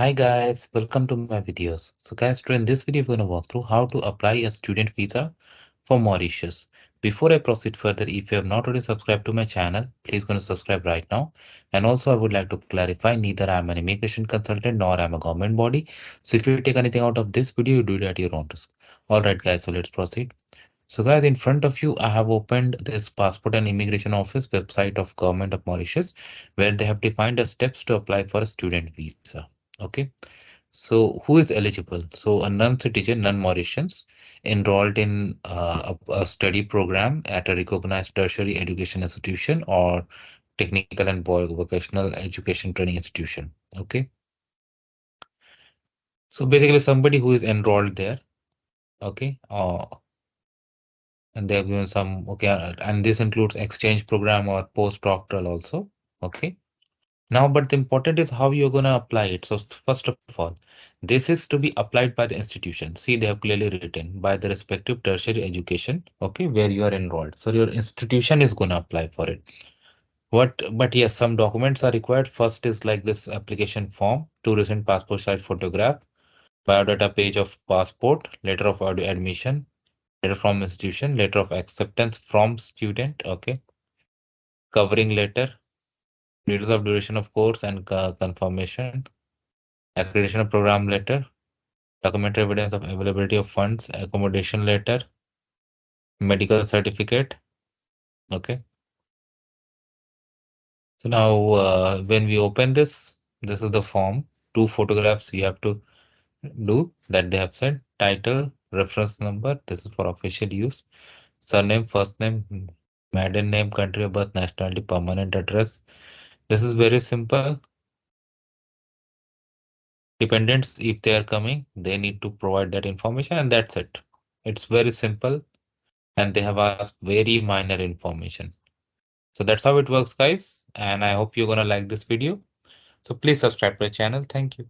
Hi guys, welcome to my videos. So guys, today in this video, we're going to walk through how to apply a student visa for Mauritius. Before I proceed further, if you have not already subscribed to my channel, please go and subscribe right now. And also I would like to clarify, neither I am an immigration consultant nor I am a government body. So if you take anything out of this video, you do it at your own risk. Alright guys, so let's proceed. So guys, in front of you, I have opened this Passport and Immigration Office website of Government of Mauritius, where they have defined the steps to apply for a student visa. Okay. So, who is eligible? So, a non-citizen, non-Mauritians enrolled in a study program at a recognized tertiary education institution or technical and vocational education training institution. Okay. So, basically, somebody who is enrolled there. Okay. And they have given some, okay, and this includes exchange program or postdoctoral also. Okay. Now, but the important is how you're going to apply it. So, first of all, this is to be applied by the institution. See, they have clearly written by the respective tertiary education, okay, where you are enrolled. So, your institution is going to apply for it. But yes, some documents are required. First is like this application form, two recent passport size photograph, biodata page of passport, letter of admission, letter from institution, letter of acceptance from student, okay, covering letter, details of duration of course and confirmation, accreditation of program letter, documentary evidence of availability of funds, accommodation letter, medical certificate. Okay. So now when we open this is the form. Two photographs you have to do that they have said. Title, reference number. This is for official use. Surname, first name, maiden name, country of birth, nationality, permanent address. This is very simple. Dependents, if they are coming, they need to provide that information and that's it. It's very simple and they have asked very minor information. So that's how it works, guys. And I hope you're gonna like this video. So please subscribe to the channel. Thank you.